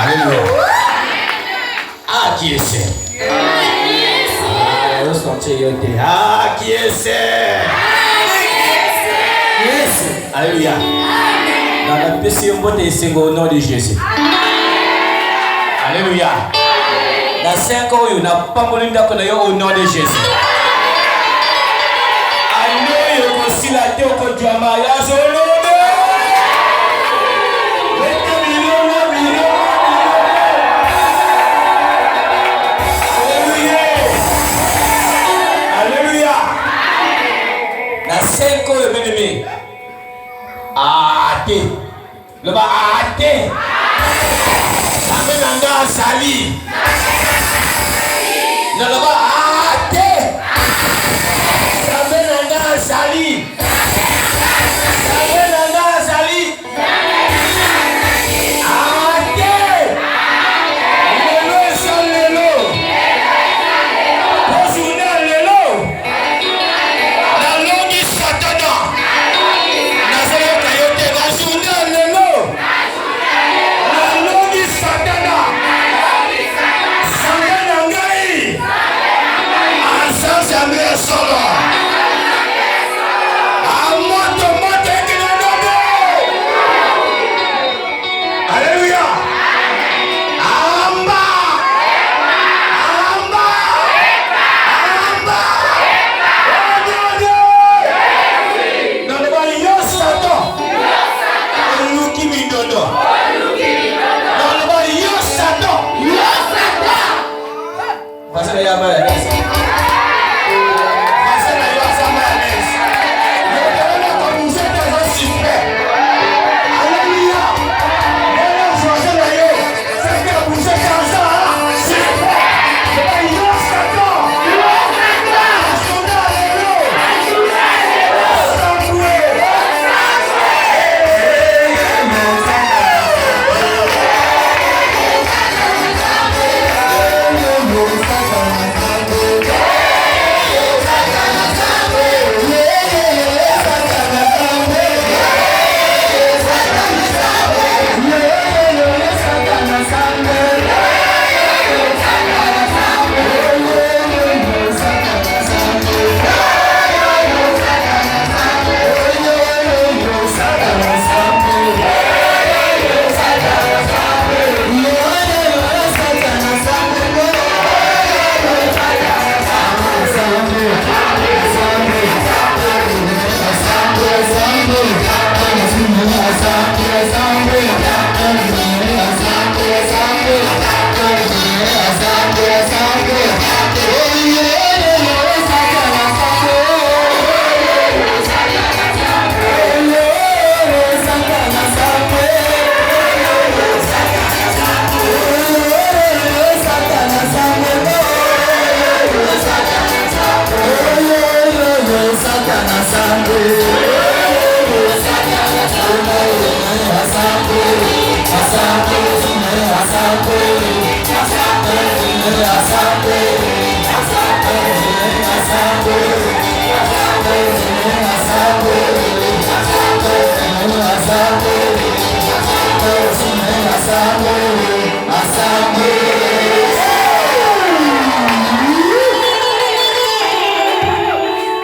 Alléluia. Ah, qui est c'est? Ah, qui est c'est? Alléluia. Dans la PC, on va te au nom de Jésus. Alléluia. Dans 5 ans, on n'a pas voulu au nom de Jésus. Alléluia. Si la terre au Diamaya, athée. Le bas athée. Samenanga sali. Le bas athée. Samenanga sali. Samenanga sali. Athée. Lelo sol lelo. Posuna lelo. La longue satana.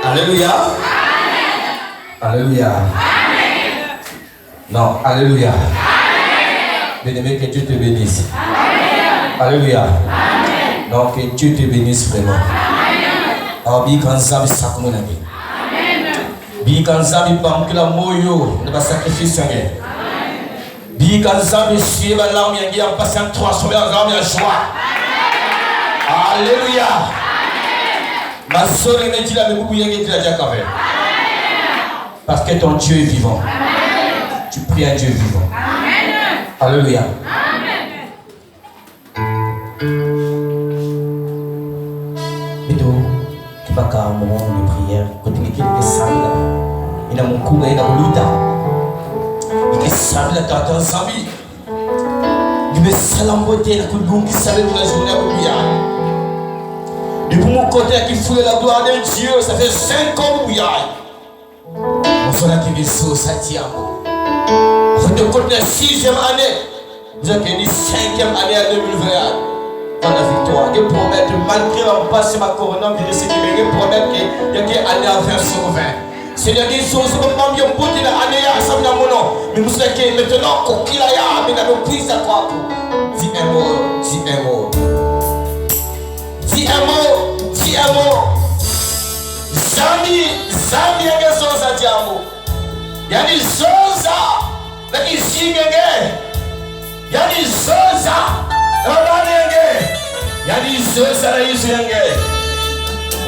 Alléluia. Alléluia. Non, alléluia. Bien-aimé, que Dieu te bénisse. Alléluia. Donc que Dieu te bénisse vraiment. Abi kanzabi sakumunagi. Bi kanzabi pamkila moyo ne ba sacrifice sangue. Bi kanzabi suiva l'arme yangi en passant transformer en arme en joie. Alléluia. Ma soeur me dit la beaucoup yangi dit la jacave. Parce que ton Dieu est vivant. Tu pries à Dieu vivant. Alléluia. Un moment de prière, quand il est sale, il a mon cou, il a mon luta. Il est sale, il a tant sami. Il me sale en beauté, il a coup de bon qui sale pour la journée à Bouya. Depuis mon côté qui foule la gloire de Dieu, ça fait 5 ans Bouya. On fait la qui est sauce à Tiamo. On fait de côté la 6e année. Vous avez dit 5e année à 2021. Dans la victoire. Je promets que malgré l'embrasse ma couronne, je sais qu'il me promet qu'il y a une année à 20 sur 20. Seigneur, des choses comme moi, je peux dire l'année à ça, mais vous savez que maintenant, qu'il y a, mais la prise à quoi? Dis un mot, dis un mot. Dis un mot, dis un mot. Zami, Zami, il y a des choses à dire. Il y a des choses à dire. Il y a des choses à il y a des choses à dire.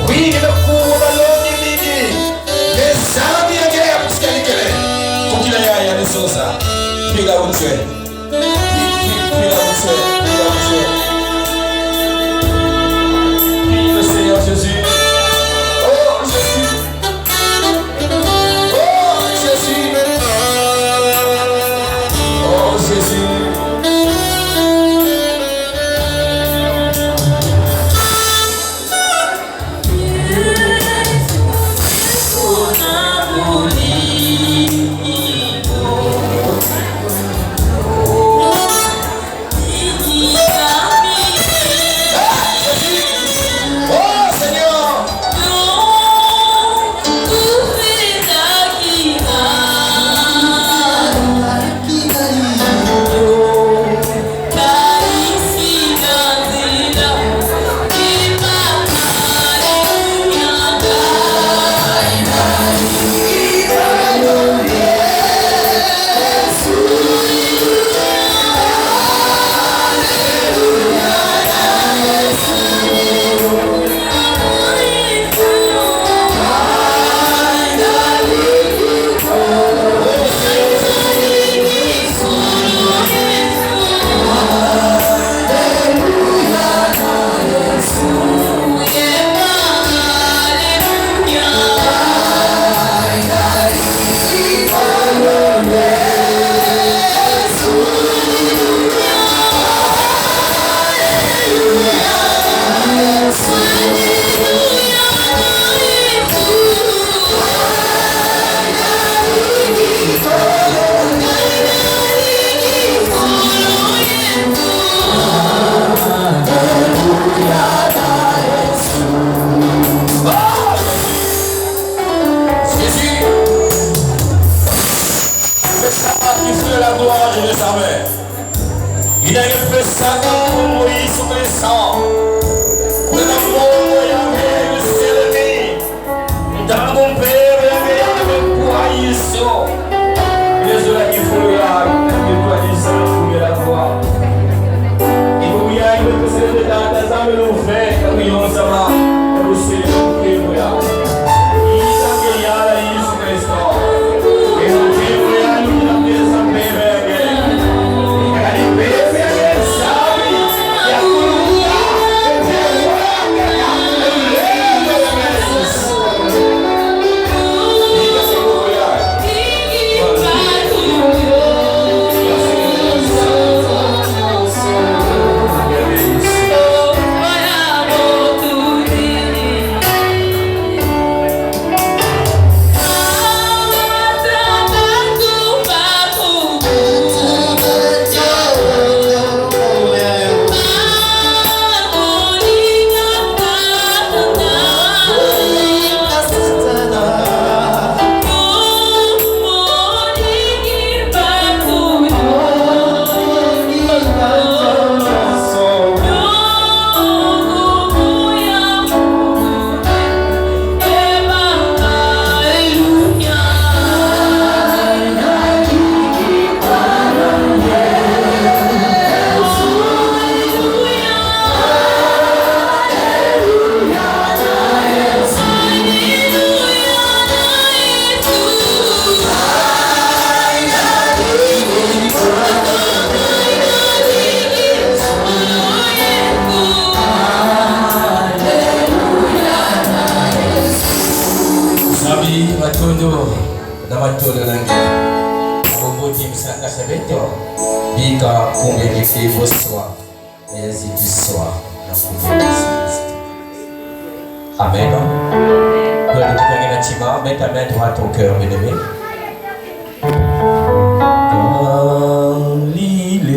Oui, le cours de l'homme est midi. Les amis, il y a des choses à dire. Il y a des choses à dire. Puis là où tu es. Puis là où tu es. Puis là où tu es. Puis le Seigneur Jésus. Oh Jésus. Oh Jésus. Oh Jésus. Il a fait ça pour Moïse sur les sangs. De l'amour, il y avait le céleri. Dans mon père, il y avait pour haïtion. Les gens qui font le haï, qui doivent dire ça, pour la voix. Il faut y aller, que c'est le temps, les âmes l'ont fait, comme ils ont ça va, et le céleri, pour y aller. Il s'en y a la Jésus Christ. Et le Dieu, il y a des âmes bébés. Bika kumbe voswa miezi viswa na kumbe. Amen. Gloire de Dieu na chima, mets ta main droite au cœur, bien-aimé. Dans l'île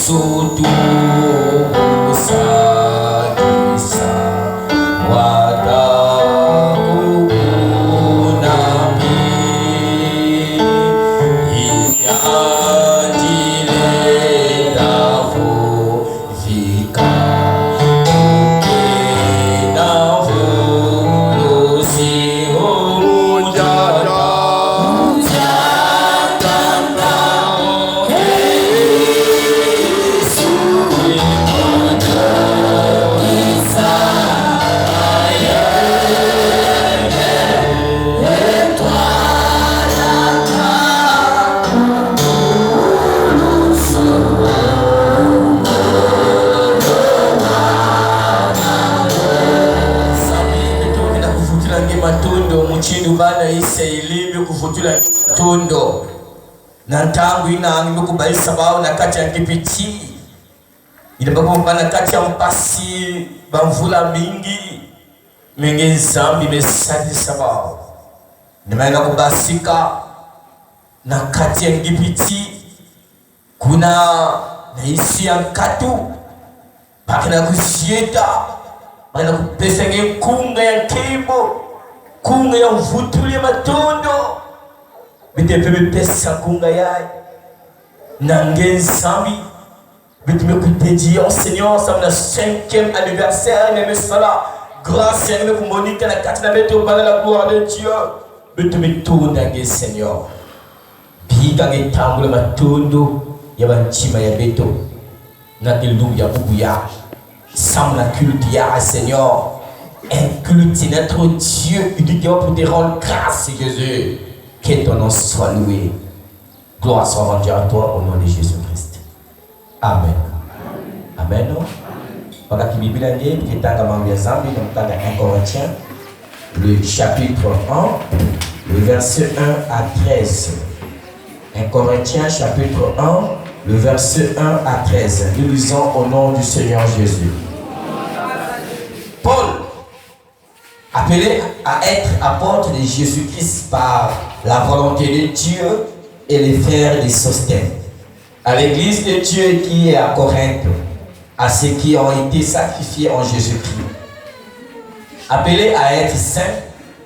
sutu sakisa wadaku nabi inyandile davu vika ukenavu lusi umujada matundo muchindu bana ise ilimi kuvutula matundo na ntangu ina ngi kubaisa bao na kati ya kipiti ile babo bana kati ya mpasi bamvula mingi mingi zambi mesadi sabao nimeenda kubasika na kati ya kipiti kuna na isi ya nkatu bakina kusieta bana kupesa kunga ya kebo kunga ya mvutuli matondo bitepe pesa kunga ya nangen sami bitime kuteji au Seigneur ça na 5e anniversaire de cela grâce à nous Monique na katina beto bana la gloire de Dieu bitime tourner nangen Seigneur biga ngetambula matondo ya banchima ya beto na kilungu ya bubu ya sam la culte ya Seigneur. Inculte notre Dieu uniquement pour te rendre grâce, Jésus. Que ton nom soit loué. Gloire soit rendue à toi au nom de Jésus-Christ. Amen. Amen. Voilà qui Bible est qui est dans 1 Corinthiens, le chapitre 1, le verset 1 à 13. 1 Corinthiens, chapitre 1, le verset 1 à 13. Nous lisons au nom du Seigneur Jésus. Paul, appelé à être apôtre de Jésus-Christ par la volonté de Dieu et les frères de Sostène, à l'église de Dieu qui est à Corinthe, à ceux qui ont été sacrifiés en Jésus-Christ, appelé à être saints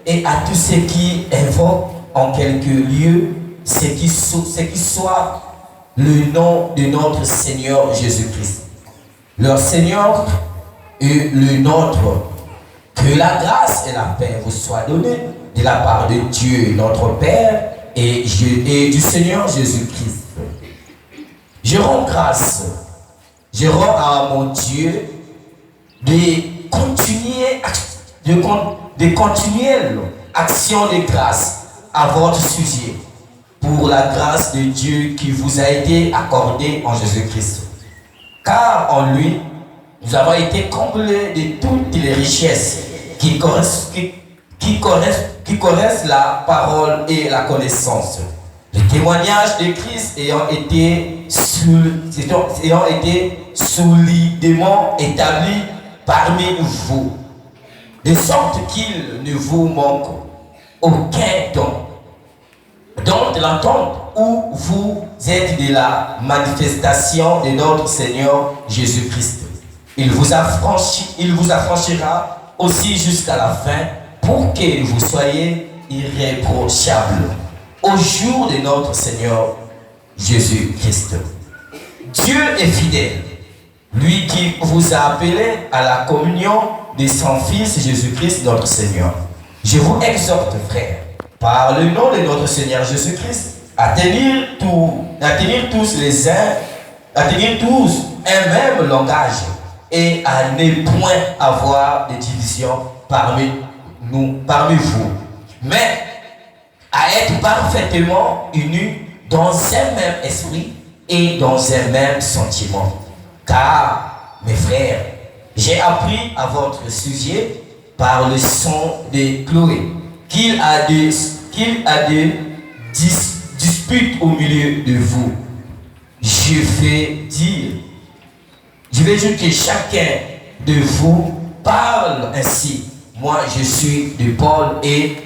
et à tous ceux qui invoquent en quelque lieu ce qui soit le nom de notre Seigneur Jésus-Christ. Leur Seigneur et le nôtre. Que la grâce et la paix vous soient données de la part de Dieu, notre Père, et du Seigneur Jésus-Christ. Je rends grâce, je rends à mon Dieu de continuelles actions de grâce à votre sujet pour la grâce de Dieu qui vous a été accordée en Jésus-Christ. Car en lui, nous avons été comblés de toutes les richesses qui connaissent la parole et la connaissance. Le témoignage de Christ ayant été solidement établi parmi vous, de sorte qu'il ne vous manque aucun don, dont l'attente où vous êtes de la manifestation de notre Seigneur Jésus-Christ. Il vous affranchira aussi jusqu'à la fin pour que vous soyez irréprochables au jour de notre Seigneur Jésus-Christ. Dieu est fidèle, lui qui vous a appelé à la communion de son Fils Jésus-Christ notre Seigneur. Je vous exhorte, frères, par le nom de notre Seigneur Jésus-Christ, à tenir tous un même langage et à ne point avoir de division parmi vous, mais à être parfaitement unis dans un même esprit et dans un même sentiment. Car, mes frères, j'ai appris à votre sujet par le son de Chloé qu'il a des disputes au milieu de vous. Je vais dire que chacun de vous parle ainsi. Moi, je suis de Paul et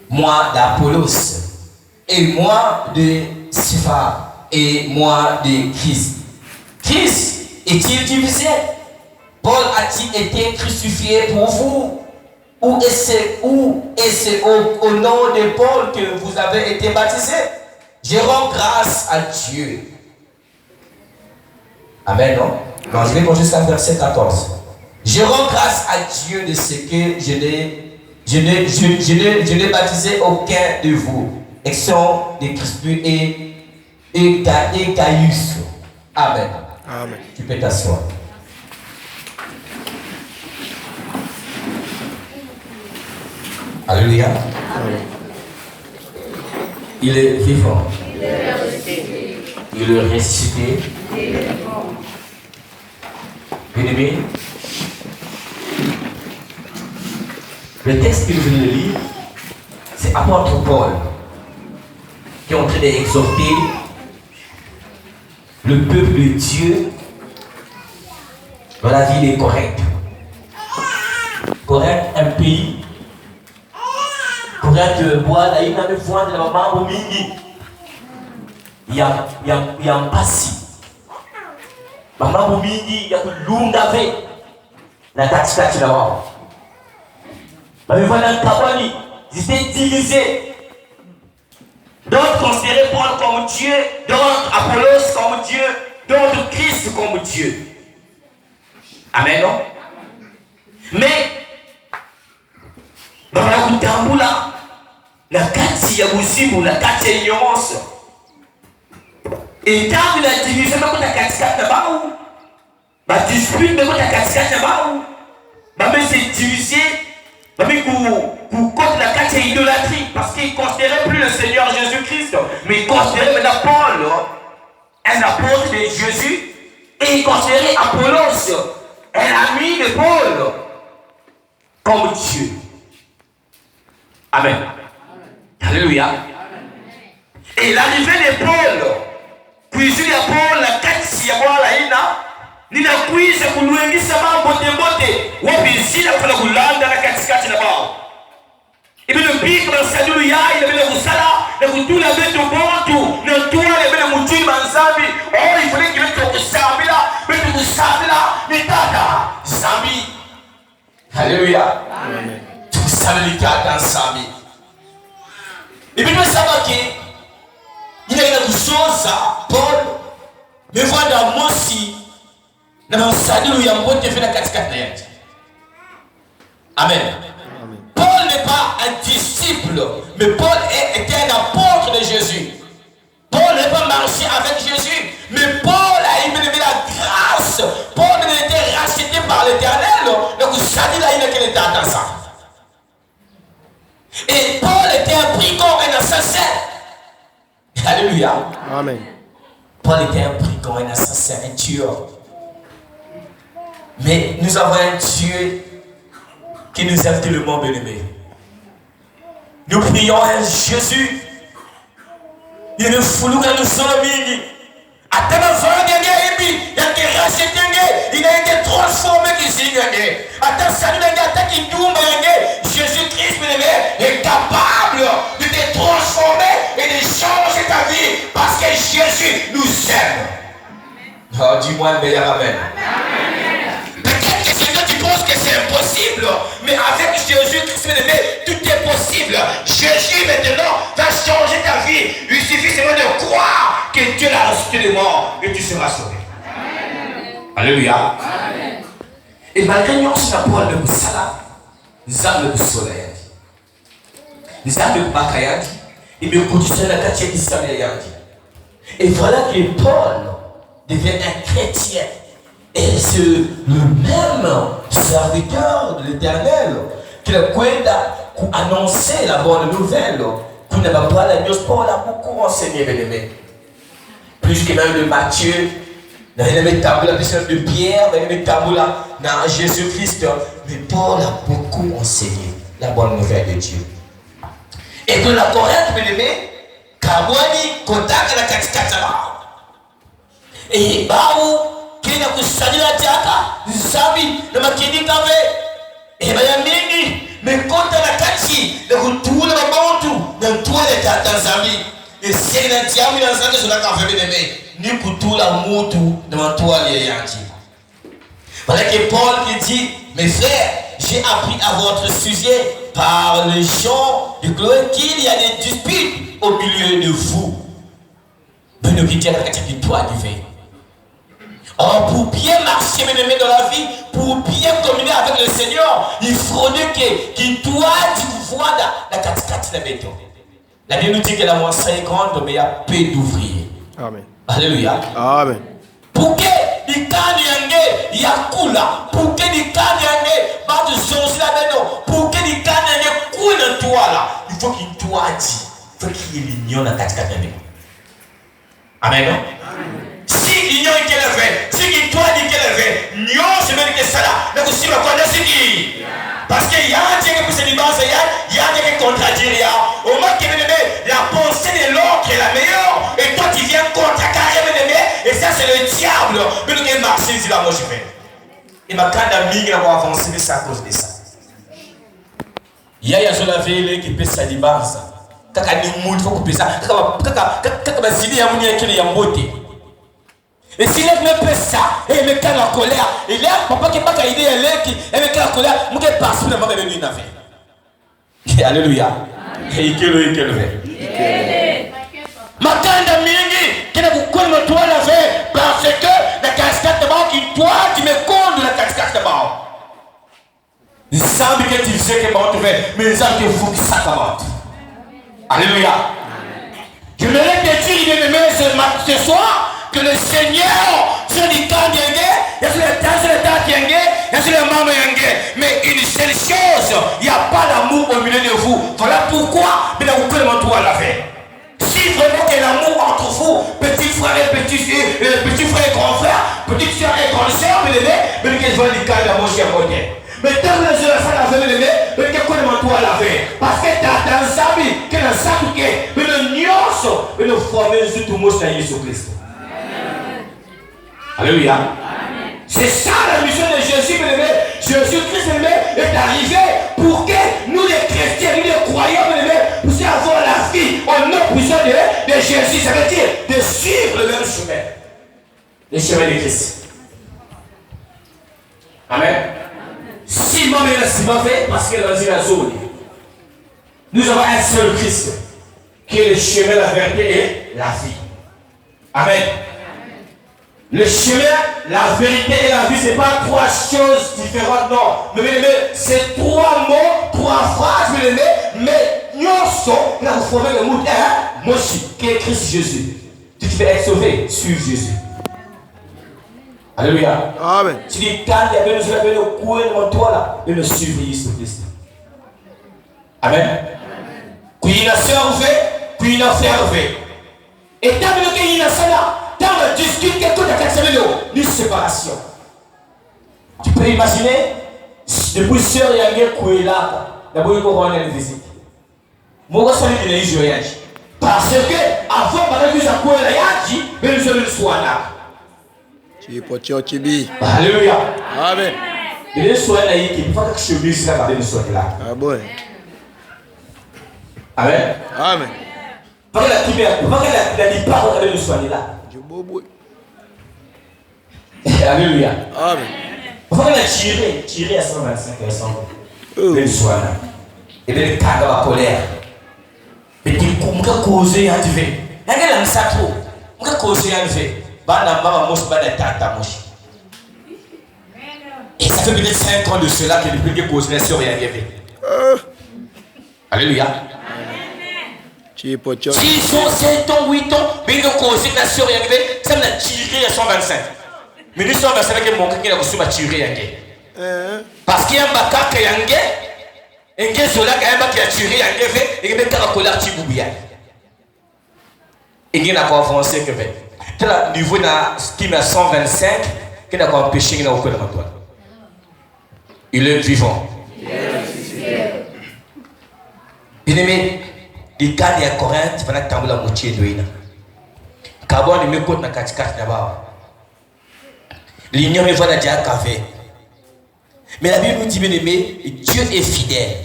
moi d'Apollos, et moi de Cephas, et moi de Christ. Christ est-il divisé? Paul a-t-il été crucifié pour vous? Ou est-ce au nom de Paul que vous avez été baptisé? Je rends grâce à Dieu. Amen, non? Non, je vais continuer jusqu'à verset 14. Je rends grâce à Dieu de ce que je n'ai baptisé aucun de vous, exception de Crispus et Gaius. Amen. Amen. Tu peux t'asseoir. Alléluia. Amen. Il est vivant. Il est ressuscité. Bien-aimé, le texte que nous venons de lire, c'est apôtre Paul qui est en train d'exhorter le peuple de Dieu dans la ville de Corinthe. Corinthe, un pays. Corinthe, bois, il y a une fois de la maman au mini. Il y a un passé. Maman au mini, il y a tout l'undave. La taxe là-bas. Mais voilà un cabani. Ils étaient divisés. D'autres considéraient Paul comme Dieu, d'autres Apollos comme Dieu, d'autres Christ comme Dieu. Amen, non? Mais, dans la Kutambula, la kati ya buzimu, la kati ya ignorance. Et quand la division, même la katikati na baou, la dispute, même la katikati na baou, même c'est divisé, même contre la kati ya idolâtrie, parce qu'ils ne considéraient plus le Seigneur Jésus-Christ, mais ils considéraient maintenant Paul, un apôtre de Jésus, et ils considéraient Apollos, un ami de Paul, comme Dieu. Amen. Alléluia. Et l'arrivée de Paul, kuizuri ya Paul na kati ya Bwana ina, ninakuiza kuluengisa mambo tembote, wapizila kuna kulanda na katikati na bao. Ibino pika na sadulu ya ina bila kusala, na kutula beto bontu, na tuwa na bila mutui manzambi, ifuleki beto kusabila, mitata, zambi. Alléluia. Amen. Tukusabili kata zambi. Ibino sabaki, il a kusoza Paul me voit mosi na msadulu ya mbote fena katikati yake. Amen. Paul n'est pas un disciple, mais Paul était un apôtre de Jésus. Paul n'est pas marché avec Jésus, mais Paul a eu la grâce. Paul a été racheté par l'Éternel, donc sadulu il est qu'il était dans ça. Et Paul était pris comme un assassin. Alléluia. Amen. Paul était un brigand, un assassin, un tueur. Mais nous avons un Dieu qui nous aime tellement, bien-aimés. Nous prions à Jésus. Il nous fout nous sommes mini. Il a été racheté, il a été transformé. Jésus-Christ est capable de te transformer et de changer ta vie parce que Jésus nous aime. Oh, dis-moi le meilleur amen. Peut-être que c'est toi tu penses que c'est impossible, mais avec Jésus-Christ, tout est possible. Jésus maintenant va changer ta vie. Il suffit seulement de croire que Dieu l'a ressuscité de mort et tu seras sauvé. Alléluia. Amen. Et malgré nous, on n'a pas de Moussala, nous avons le soleil. Nous avons le Bakayaki, et nous continuons la quartier d'Israël. Et voilà que Paul devient un chrétien. Et c'est le même serviteur de l'Éternel qui a annoncé la bonne nouvelle. Qui n'a pas la news. Paul a beaucoup enseigné, bien aimé. Plus que même de Matthieu. Dans les tableaux de Pierre, dans les tableaux dans Jésus-Christ. Mais Paul a beaucoup enseigné la bonne nouvelle de Dieu. Et dans la Corinthe, bien aimé, Kabwani, Kotak, la Katikataba. Et Baou, qui n'a que Sadila Tiaka, Zabi, le Makini Kave, et Mayamini, mais quand la Kati, le retour de Mabantu, dans tous les Tanzanie. Et Et c'est un diable dans un cela qu'a fait bien-aimé. Ni pour tout l'amour tout devant toi les yanti. Voilà que Paul qui dit, mes frères, j'ai appris à votre sujet par les gens de Chloé qu'il y a des disputes au milieu de vous. Mais nous qui disons que toi du vin. Or, pour bien marcher dans la vie, pour bien communier avec le Seigneur, il faudrait que toi, tu vois la caticati de béton. La Bible nous dit que la moisson est grande, mais il y a peu d'ouvriers. Amen. Alléluia. Amen. Pour que les canyanges, il y a coula. Pour que les canyanges, pas de choses là-dedans. Pour que les canyanges coulent dans toi là, il faut qu'il toi dit, il faut qu'il y ait l'union dans la caticati de béton. Amen. Si l'union est qu'elle fait, si qui toi dit qu'elle fait, l'union c'est même que ça là, mais aussi le connaître c'est qui. Parce qu'il y a un Dieu qui peut se libérer, il y a un Dieu qui contredit. Au moins qu'il la pensée de l'autre est la meilleure, et toi tu viens contrecarrer, et ça c'est le diable. Mais nous avons marché ici là, moi je fais. Et ma canne d'amis qui va avancer, mais c'est à cause de ça. Il y a un veille qui peut se libérer. Quand il faut couper ça, quand il y a un qui est en beauté. Et s'il est même pas ça, et il me calme la colère, il est papa qui n'a pas idée, il me calme la colère, je ne passe pas le même une affaire. Alléluia. Et il est ma tante mingi, qui n'a pas connu toi la fait, parce que la cascade de bas qui toi, tu me comptes la cascade de bas. Il semble que tu sais que tu fais, mais il semble que vous qui s'accabate. Alléluia. Je me lève de dire, il me ce soir, que le Seigneur, sur les temps yangé, il y a sur les temps yangé, il y a sur les mamans yangé. Mais une seule chose, il n'y a pas d'amour au milieu de vous. Voilà pourquoi, mais vous pouvez le à la fin. Si vraiment il y a l'amour entre vous, petit frère et petit frère et grand frère, petite soeur et grande soeur, mais qu'elles vont les cas d'amour chez vous. Mais tant que je vais faire la veille, mais qu'est-ce qu'on demande à la veille? Parce que tu as dans sa vie, que dans sa vie, mais le nyos, mais le former tout le monde dans Jésus-Christ. Alléluia. C'est ça la mission de Jésus, bien-aimé. Jésus-Christ, bien-aimé, est arrivé pour que nous les chrétiens, nous les croyants, bien-aimé, puissions avoir la vie en notre prison de Jésus. Ça veut dire de suivre le même chemin. Le chemin de Christ. Amen. Si moi je l'ai fait, parce que dans la zone, nous avons un seul Christ, qui est le chemin, la vérité et la vie. Amen. Le chemin, la vérité et la vie, ce n'est pas trois choses différentes, non. Mais c'est trois mots, trois phrases, mais nous sommes, là vous formez le mot un, moi qui est Christ Jésus. Tu veux être sauvé, suive Jésus. Alléluia. Amen. Tu dis, quand il y avait le coin devant toi là, et le suivre Jésus-Christ. Amen. Puis il a servi, puis il a servi. Et tant que il a cela, dans le discute quelque chose de une séparation. Tu peux imaginer, depuis sœur Yangé Kouela, d'abord il faut rendre une visite. Moi, je suis allé jouer. Parce que, avant, pendant que je Kouela Yangé, mais nous sommes le soir là. Alléluia. Amen. Et le soir là, il faut que je me dise là, le soir là. Ah bon. Amen. Amen. Parce que la dit pas regarder le soir là. Alléluia. Amen. Parce que la tirer à 125 et 100. Le soir là. Et bien le cadre de la colère. Et puis on peut causer un divin. Il y a un sac trop. On peut causer un divin. Et ça fait peut-être 5 ans de cela que depuis que cause les sœurs est arrivée. Alléluia. Si ils sont 7 ans, 8 ans, mais ils ont causé que la sœur est arrivée, ça m'a tiré à 125. Mais nous sommes avec mon frère qui a reçu ma tiré à parce qu'il y a un bac qui est en guerre, et qui a tiré à guerre, et qui a colère qui boubia. Et qui n'a pas avancé que fait. Le niveau de ce qui est 125, qui n'a pas empêché qu'il n'a aucun emploi. Il est vivant. Bien-aimé, les cas de Corinthe, il va tomber la moitié de l'île. Carbone, il me compte dans 4 d'abord. L'union me voit la diable café. Mais la Bible nous dit, bien-aimé, Dieu est fidèle.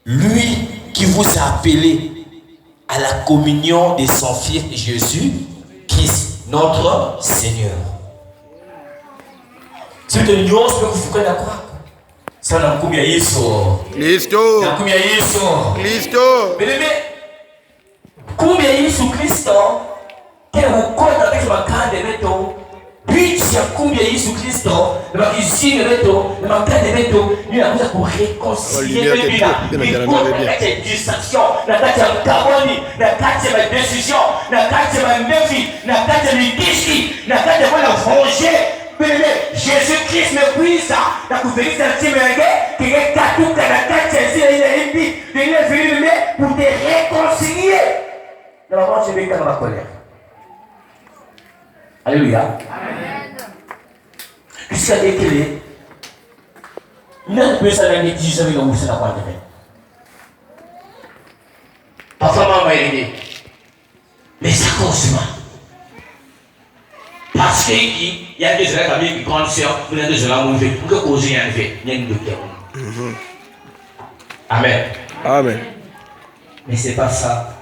Lui qui vous a appelé à la communion de son Fils Jésus, Christ, notre Seigneur. Si tu nous peux quoi? Ça n'a pas Yeso. Cristo. N'a pas Yeso. Cristo. Mais combien Yesu Kristo? Quel est le code avec ma carte de métaux? Puis si combien Yesu Kristo? Le cuisine de métaux, le matin de métaux, il a besoin pour réconcilier les la distraction, la carte de carbone, la carte de décision, la carte de défi, la carte de défi, la carte de la venger. Jésus-Christ me puise la couverture d'un petit mélange qui est tout à la carte de il est venu pour te réconcilier. D'abord, je vais dans la colère. Alléluia. Amen. Jusqu'à déclarer, il n'a pas besoin de dire que vous êtes la parfois, maman est aidée. Mais ça cause moi. Parce qu'il y a des gens qui grande sœur, vous avez des gens qui pour que cause y en fait, il y a une docteur. Amen. Amen. Mais c'est pas ça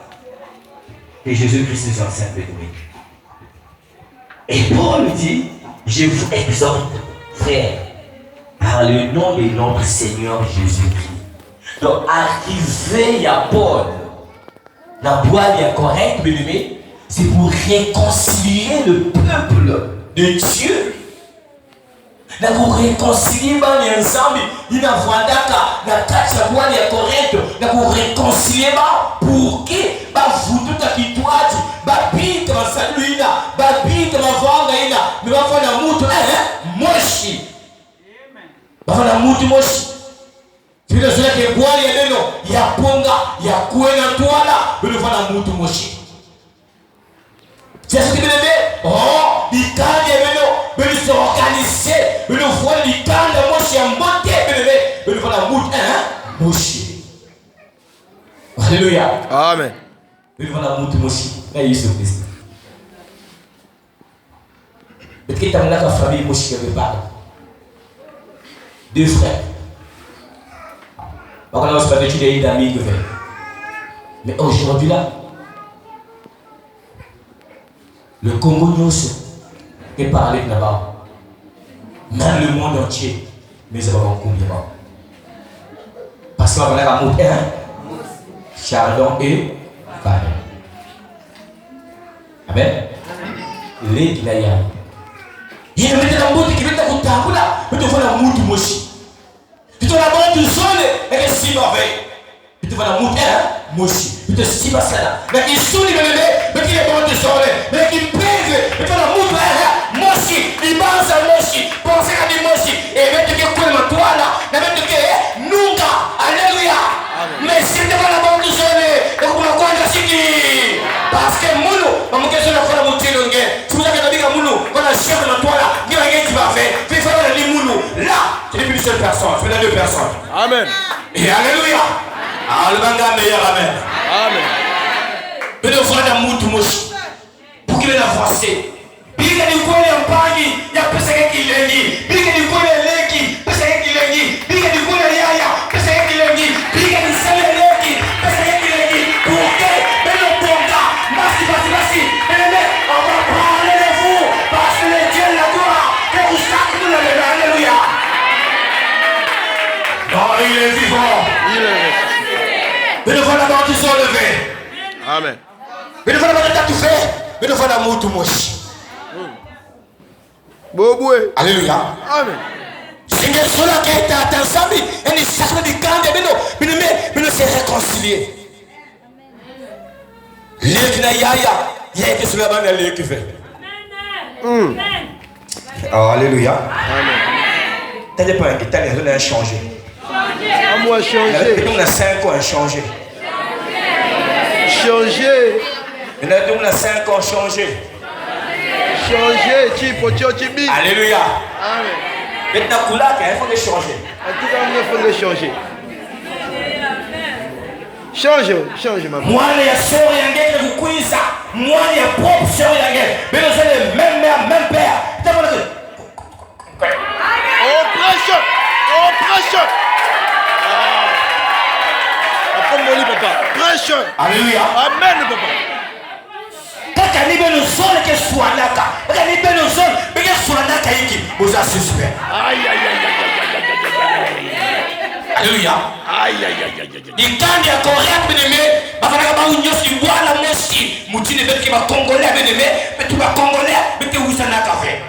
que Jésus-Christ nous enseigne de nous. Et Paul dit, je vous exhorte, frères, par le nom de notre Seigneur Jésus-Christ. Donc, arriver à Paul, la boîte à Corinthe, c'est pour réconcilier le peuple de Dieu. Pour réconcilier ensemble, il y a la carte de boîte à Corinthe, pour réconcilier pour que vous tout à qui toi, babi comme ça lui là, babi comme avant là, mais va faire la moute mochi. Va faire la moute mochi. Tu veux dire que boire il y a non, il y a ponga, il y a quoi dans toi là, mais va faire la moute mochi. C'est ce que tu veux dire? Oh, il canne non, mais il s'organiser, mais le voit il canne mochi en beauté, mais va faire la moute mochi. Alléluia. Amen. Mais va la moute mochi. Là Jésus Christ. Mais qui t'a mis la famille mochi qui avait parlé. Deux frères. On a pas vécu des d'amis de verre. Mais aujourd'hui là, le Congo nous est parlé là-bas. Même le monde entier, mais ça va en combien pas. Parce qu'on va la moute chardon et farine. Amen. Les Guinéens. Il y a des gens qui viennent à Koutabula, mais tu vois la moute mochi. Tu vois la moute zone et les six merveilles. Tu vois la moute mochi. Tu te six passades. Mais qui sont les bébés, mais qui est bon de zone, mais qui pèse. Tu vois la moute mochi. Il pense à mochi. Pensez à des mochi. Et même que quoi le toit là, même que nunca. Alléluia. Mais si tu vois la moute zone, et vous la quoi là, parce que moulou, on me question de faire la moute longue. Tu vous avez dit que moulou, quand la chien de la toile là, il y a rien qui va faire. Fais faire les moulous. Là, c'est plus une seule personne, c'est deux personnes. Amen. Et alléluia. Alléluia, meilleur amen. Amen. Mais le voir la moute mouche pour qu'il ait avancé. Puis il y a des fois en pagni, il y a personne qui l'a dit. Puis il y a des fois les légis, personne qui l'a dit. Puis il y a des fois les yaya, personne qui l'a dit. Puis il y a des salaires légis, personne qui l'a dit. Pour que, mais le bon gars, merci. On va parler de vous parce que le Dieu la gloire, que vous sacrez le alléluia. Non, il est vivant. Il est ressuscité. Mais le voilà dans qui sont levés. Amen. Mais le voilà dans qui fait. Mais le voilà moutou mochi. Boboué. Alléluia. Amen. Seigneur, cela qui est ensemble, et les sacrés du camp de Beno, mais nous s'est réconciliés. Les Yaya, il y a que cela va aller qui fait. Oh, alléluia. Amen. T'as pas un guitare, il a changé. À moi changer. Il y a 5 ans, il a changé. Changer. Il y a 5 ans, changé. Changer. Chibi. Alléluia. Amen. Maintenant, il faut les changer. En tout cas, il faut les changer. Change, maman. Moi, il y a sœur et un vous ça. Moi, il y a propre sœur et un mais nous sommes les mêmes mères, même père. Oppression. Après mon lit, papa. Pression. Alléluia. Amen, suspect. Aïe, aïe, aïe, aïe, aïe, Alléluia. aïe, aïe, aïe, aïe, aïe. Dikandi ya correct bien-aimé, bafanaka ba unyosi wala mosi, mutine beti ba congolais bien-aimé, beti ba congolais, beti usana café.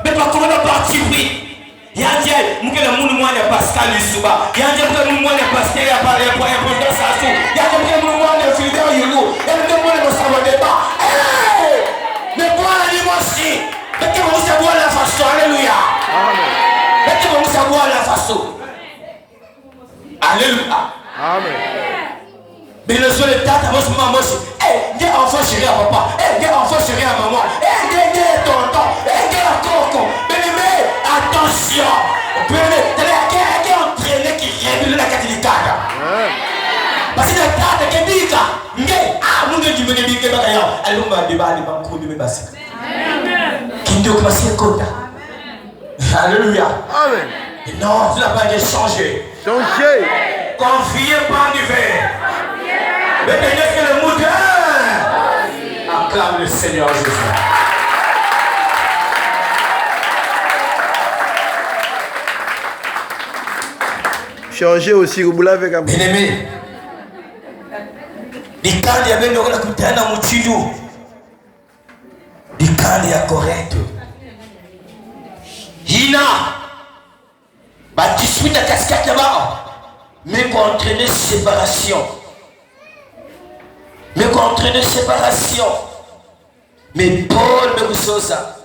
Beti ba congolais parti oui. Yanje mukela munu mwana Pascal Isuba, yanje mukela munu mwana Pascal ya pale kwa ya sasu, yanje mukela munu mwana Fidel Yulu, yanje mukela mwana Mosaba Deba. Mais voilà les mosi, beti ba usabwa la façon, alléluia. Amen. Beti ba usabwa la façon. Alléluia. Amen. Mais le seul état, moi je m'en moche. Eh, j'ai enfant chéri à papa. Eh, j'ai enfant chéri à maman. Eh, j'ai tonton. Eh, j'ai la coco. Mais attention. T'es entraîné qui révèle la catholique. Parce que la carte qui dit ça. Ah, mon Dieu, tu me dis que bagaille. Allons ma débat, les banques de mes bassins. Qui ne doit pas se compter. Alléluia. Amen. Non, tu n'as pas déjà changé. Changez. Confiez pas du verre. Mais tenez que le moudin. Acclame le Seigneur Jésus. Changez aussi, vous l'avez comme ça. Bien-aimé. Likandi ya bendo kuna kutana muchidu. Likandi ya correct. Hina. Ba 18 à casquette là-bas. Mais pour entraîner séparation. Mais pour entraîner séparation. Mais Paul me ça.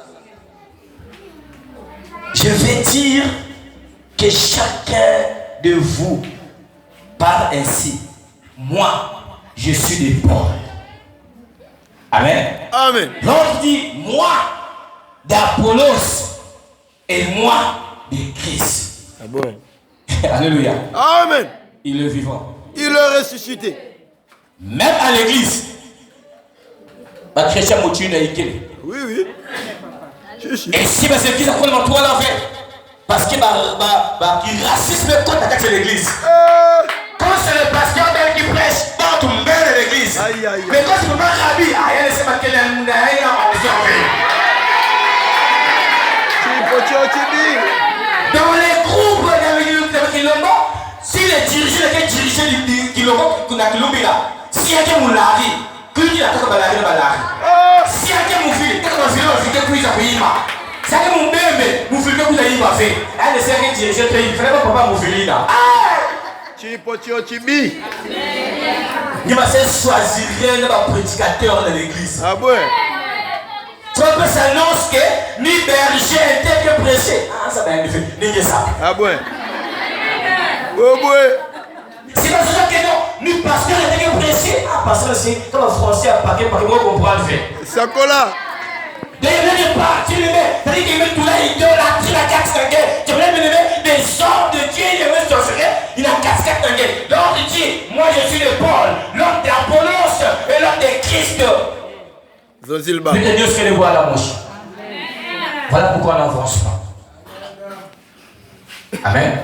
Je vais dire que chacun de vous parle ainsi. Moi, je suis de Paul. Amen. Amen. L'autre dit, moi, d'Apollos, et moi, de Christ. Ah bon. Alléluia. Amen. Il est vivant. Il est ressuscité. Même à l'église. Ma chrétien moutine est équilibré. Oui, oui. Je suis. Et si c'est l'église, après, on va l'enfer. Parce que le racisme contre l'église. Quand c'est le pasteur qui prêche, dans tout le monde de l'église. Aïe, aïe. Mais quand c'est le rabbi, il y a les sémaqués, il y a les dans les groupes de Kilombo, si les dirigeants qui dirigent les Kilombo, si il y a un lari, que tu as un lari, si il y a un fil, tu as un fil, tu as un fil, si il y a un bébé, tu as un fil, tu as un fil, elle sait que diriger le pays, il ne fallait pas mon fil là. Chibi. Il m'a choisi un prédicateur de l'église. Ah bon? Tu peux s'annoncer que ni berger était que prêché. Ah, ça va être fait. Ça. Ah bon? Oh bon? C'est pas ça que non, ni pasteur était que prêché. Ah, pasteur, c'est comme un français à paquet, parce que moi, on comprend le fait. Ça colla. D'ailleurs, il est parti, il met, c'est-à-dire qu'il met tout là, il donne la tri, la casquette. Tu voulais me lever des hommes de Dieu, il met sorcier, il a casquette. L'homme de Dieu, moi je suis de Paul, l'homme d'Apollos et l'homme de Christ. Zozilba. Mais Dieu fait les voix à la mouche. Voilà pourquoi on n'avance pas. Amen.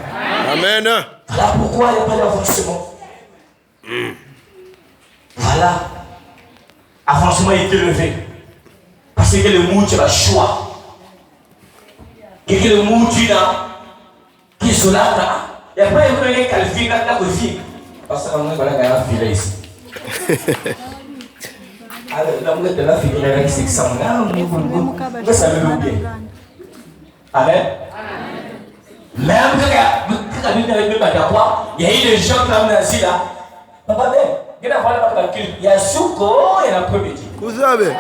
Amen. Voilà pourquoi il n'y a pas d'avancement. Voilà. Avancement est élevé. Parce que le mot tu as choix. Et que le mot tu as qui est sur là. Il n'y a pas un peu de calvin là aussi. Parce que on va filer ici. Alors, la moulette de la figure avec 600 là, vous savez bien. Amen. Même quand il y a eu des gens qui ont assis là. Papa, il y a un souko et un après-midi. Vous savez?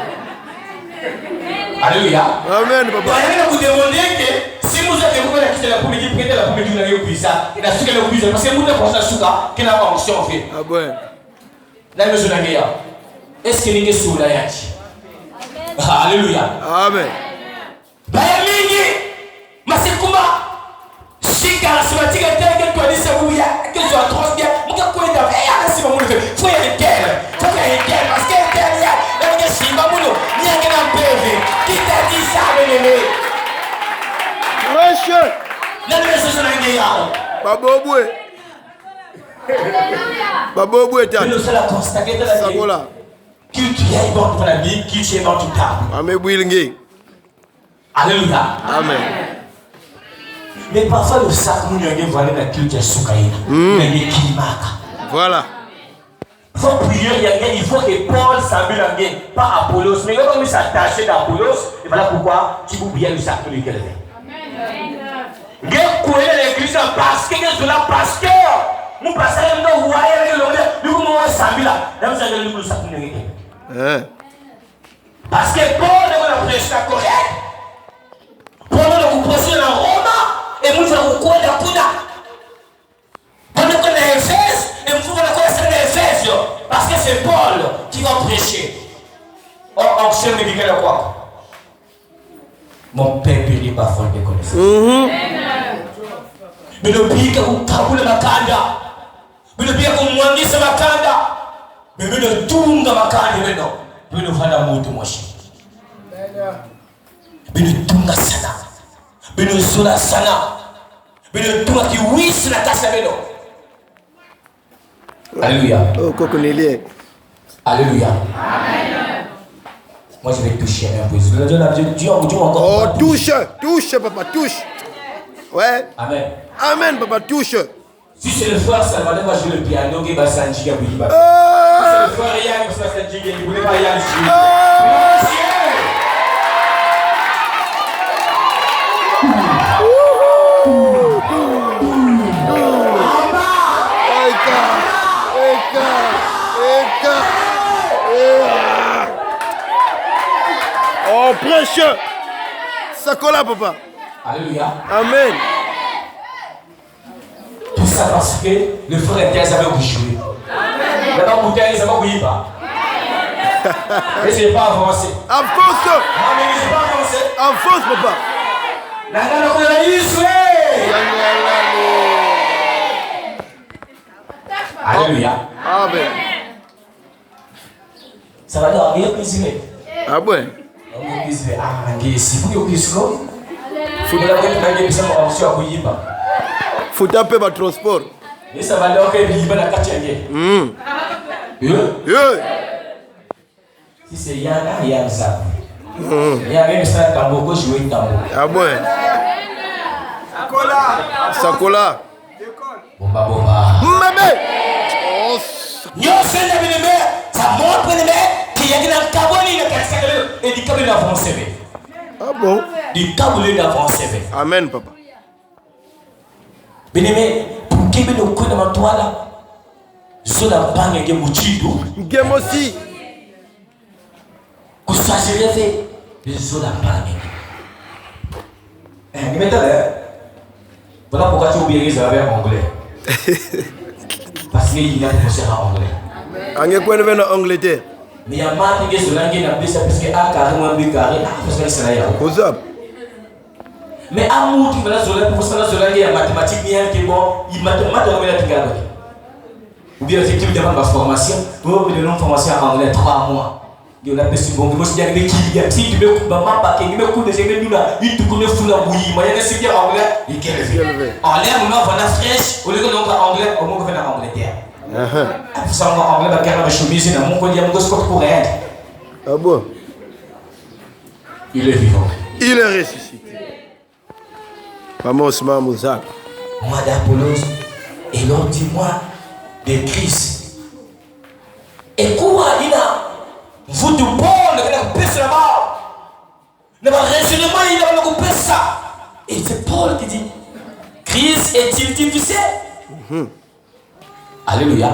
Alléluia. Amen, papa. Vous demandez que si vous avez quitté l'après-midi, prêtez l'après-midi, vous avez eu ça. Il a su qu'elle a eu ça. Parce que vous avez pensé à souka, qu'elle a pas en fait. Ah bon? Là, je suis là. Est-ce que vous êtes sous la yati? Alléluia. Amen. Bayamini, Masekuma, Shika, Sematika, Tanga, Twanisa, Bouya, que tu as trop bien, Muka Kwenda, et si vous voulez, faut y aller terre, faut y aller terre, parce que terre, il y a des Shima Mouno, il y a un bébé, qui t'a dit ça, bébé? Wesh. La maison sur la guerre. Baboboué. Baboboué, t'as. Nous sommes constatés de la Ça vie. voilà. Qui tu es bon pour la vie, qui tu es bon tout le temps. Amen, Bouilingé. Alléluia. Amen. Mais parfois le sac, nous n'avons pas la culture soukaïna. Nous avons kimaka. Voilà. Il faut prier, il faut que Paul s'amuse pas Apollos. Mais quand on s'attache d'Apollos, et voilà pourquoi tu peux bien le sac de l'église. Amen. L'église parce que c'est là parce que nous passons dans le royaume, nous pouvons s'amuser là. Nous allons nous sac de l'église. Parce que Paul ne prêche pas correct. Paul ne prêche pas en Rome et nous allons quoi la Puna. Paul ne connaît Éphèse et nous allons connaître Éphèse parce que c'est Paul qui va prêcher. On sait me dire quoi? Mon père béni par foi de connaissance. Mais le pays que vous taboulez ma kanda, mais le pays que vous mwangissez ma kanda, mais le tunga ma kanda maintenant. Bino fana mutu moshi. Bino tunga sana. Bino sula sana. Bino tunga ki wisi na kasa bino. Alléluia. Oh, Coconelier. Alléluia. Amen. Moi je vais toucher un peu. Dieu encore. Oh, touche, touche, papa, touche. Ouais. Amen. Amen, papa, touche. Si c'est le frère Salvador, moi je joue le piano, qui va s'enjiga pour lui. Si c'est le frère Yann qui va s'enjiga, il ne voulait pas Yann jouer. Oh, prêche. Ça colle là, papa. Alléluia. Amen. Tout ça parce que le frère était à jouer. D'abord, bouteille, ils n'ont pas pas. Et c'est pas avancé. Avance. Non, mais c'est pas avancé. Avance, papa. Alléluia. Amen. Ça va dire, rien cuisiner. Ah ouais. On cuisiner. Ah, si vous cuisinez, faut que vous faut taper ma transport. Et ça va dire que vous la cachette. Si c'est Yana, Yana ça. Yana même ça tambour, jouer tambour. Ah ouais. Sakola. Bomba. Maman. Oh. Yo c'est la bien ça montre qu'il y a une caboli de cascade et du caboli d'avancée. Ah bon? Du caboli d'avancée. Amen, papa. Bien-aimé, pour qu'il y ait une coupe de ma toile, je la banque de Mouchidou. Game aussi. Que ça se réveille, je la banque. Voilà pourquoi tu oublies les affaires anglais. Parce qu'il y a des professeurs en anglais. On est quoi de Angleterre? Mais il y a marre de se languer dans le parce que A carrément B carré, parce que c'est là. Mais à moi qui va se pour ça se languer en mathématiques bien qui bon, il mathématiques on va la tirer. Ou bien c'est qu'il demande ma formation, pour me donner formation en anglais 3 mois. Il y a des bon, moi je dis avec qui si tu veux maman pas qui me coûte des amis nous là, il te connaît fou la bouillie, moi il y a des en anglais, il quel en l'air on va la fraîche, au lieu que l'on va anglais, au moins qu'on fait en Angleterre. Ça on va anglais va garder la chemise dans mon collier, mon scotch pour rien. Ah bon? Il est vivant. Il est ressuscité. Maman Osman Mouzak. Moi d'Apollos, et l'on dit moi de Christ. Et quoi il a vous de bon, le pèse là-bas. Le raisonnement, il a le pèse ça. Et c'est Paul qui dit Christ est-il divisé? Alléluia.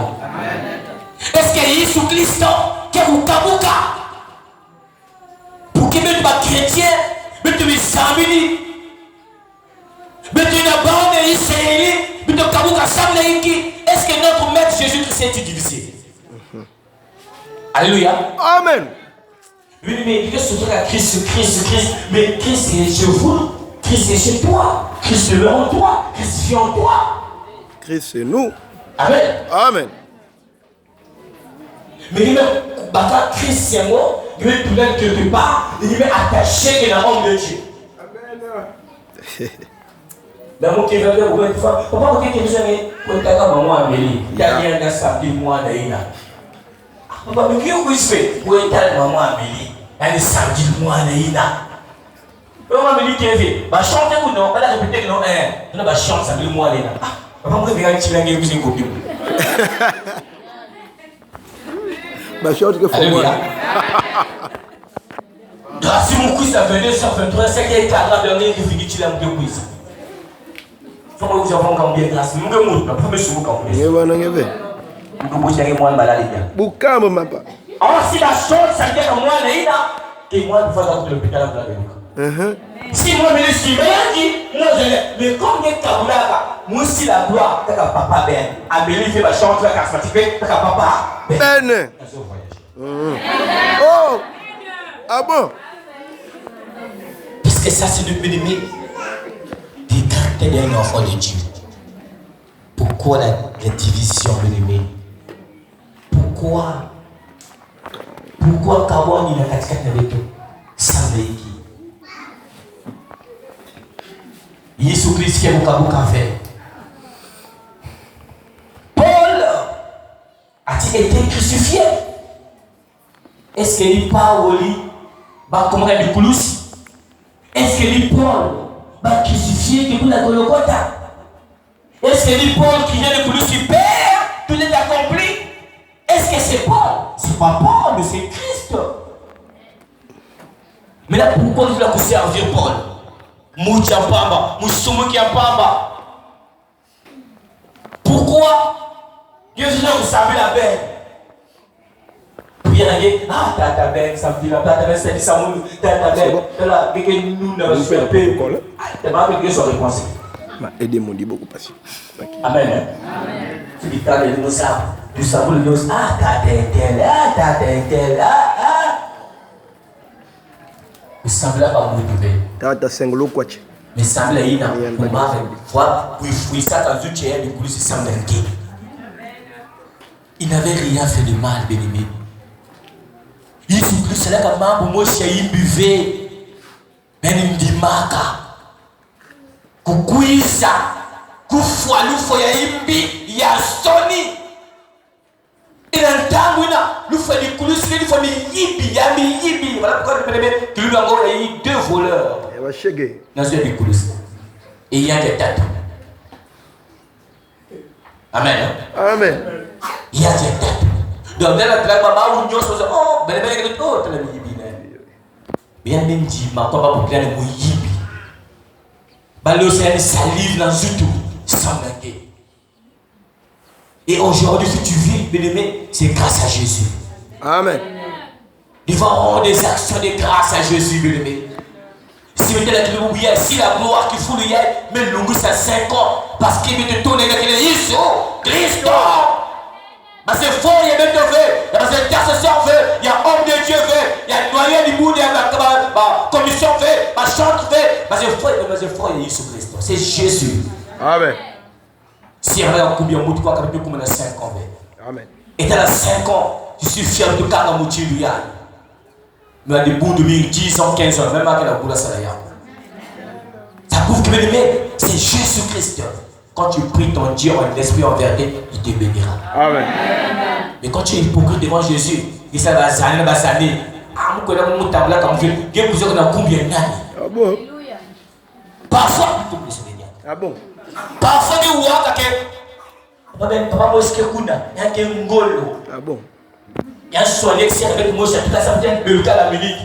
Est-ce qu'il y a sous Christ qui est au Kabuka? Pour que tu sois chrétien, tu sois samedi, tu sois bande israélien, tu sois Kabuka samedi. Est-ce que notre maître Jésus-Christ est divisé? Alléluia. Amen. Oui, mais il est surtout à Christ. Mais Christ est chez vous, Christ est chez toi, Christ est en toi, Christ vit en toi. Christ c'est nous. Amen. Amen. Mais il est Christ c'est moi, il est tout là quelque part, il est attaché à l'homme de Dieu. Amen. D'amour qui va dire, papa, vous dites que vous avez maman Amélie, il y a rien dans sa vie, moi, d'ailleurs. Papa, mais qui vous fait pour être maman Amélie? Elle est samedi, moi, d'ailleurs. On me dit que va chanter ou non, on va répéter que non, on va chanter, ça veut moi aller là. Papa, moi, je vais aller vous copie. Bah, chante que faut moi. Si mon quiz a 2223, c'est qu'il y a 4 derniers qui finissent là, mon quiz. Faut que vous avez encore bien grâce. Nous avons la première chose qu'on fait. Nous avons fait. Nous avons fait moi le malade. Bouka, mon papa. Alors, si la chose, ça veut dire que moi, là, et moi, je vais aller à l'hôpital pour la gueule. Si moi, je suis bien dit, moi, je l'ai. Mais comme il y a Kaboulaka, moi aussi, la gloire, t'as qu'à papa Ben. Amélie fait ma chante, t'as qu'à fatiguer, t'as qu'à papa Ben. Oh! Ah bon? Parce que ça, c'est le bien-aimé des caractères d'un enfant de Dieu. Pourquoi la division, bien-aimé? Pourquoi Kawan il a 4 avec tout? Ça veut dire Jésus Christ qui est au Kabuka fait. Paul a-t-il été crucifié? Est-ce qu'il n'est pas au lit? Comment il est Pouloussi? Est-ce qu'il est Paul va crucifier qui vous la Golgotha? Est-ce qu'il est Paul qui vient de Pouloussi? Père, tout est accompli? Est-ce que c'est Paul? C'est pas Paul, mais c'est Christ. Mais là, pourquoi nous voulons servir Paul? Mouti Pamba, Moussoumouki Pamba. Pourquoi Dieu dit vous savez la belle? Puis il y a des ah, t'as belle, ça me dit la t'as belle, c'est ça, t'as belle. Là, quelqu'un nous n'a pas fait. T'as pas fait que ça réponse. Aidez-moi, dit beaucoup passer. Amen. Tu dis t'as des nous ça. Tu sais le nous ah, t'as tel, il semblait pas motivé. T'as 5 lots quoi? Mais semble il n'a pas fois oui ça quand tu es du coup c'est semble inquiet. Il n'avait rien fait de mal, bien-aimé. Il faut que cela comme pour moi si il buvait même il me dit maka kukuisa kufualu foya imbi ya soni. Il entend le fait du coulis, il faut yibi, yibi. Voilà pourquoi le premier qui lui a encore eu 2 voleurs. Il va chéguer. Dans ce coulis. Et il y a des têtes. Amen. Amen. Il y a des têtes. Donc, dans la maman, on dit oh, ben, oh, tu l'as mis yibi. Bien même dit, ma papa pour plaire le mot yibi. Balo, c'est une salive dans le tout, sans manquer. Et aujourd'hui, si tu vis, bien-aimé, c'est grâce à Jésus. Amen. Il va avoir des actions de grâce à Jésus, bien-aimé. Si vous êtes si la gloire qui fout le yé, mais l'ongus à 5 ans, parce qu'il veut te tourner avec les Jésus, Christ. Parce que fort, il y a même de feu, parce que intercesseur veut, il y a homme de Dieu veut, il y a noyé du monde, il y a la commission veut, ma chante veut, parce que fort, il y a Jésus Christ. C'est Jésus. Amen. Si il y a combien de quoi comme on a 5 ans. Amen. Et dans 5 ans, je suis fier de quand on a mais à des bouts de 10 ans, 15 ans, même à la boule à Salaya. Ça prouve que c'est Jésus-Christ. Quand tu pries ton Dieu en esprit en vérité, il te bénira. Amen. Mais quand tu es hypocrite devant Jésus, il s'est basé, ah, nous connaissons mon tableau comme je dis, vous avez combien d'années? Ah bon? Parfois, ah bon? Parfois, tu vois que papa, moi, ce que il y a un ngolo. Ah bon? Il y a un soigné qui avec moi, c'est toute la santé de la Amérique.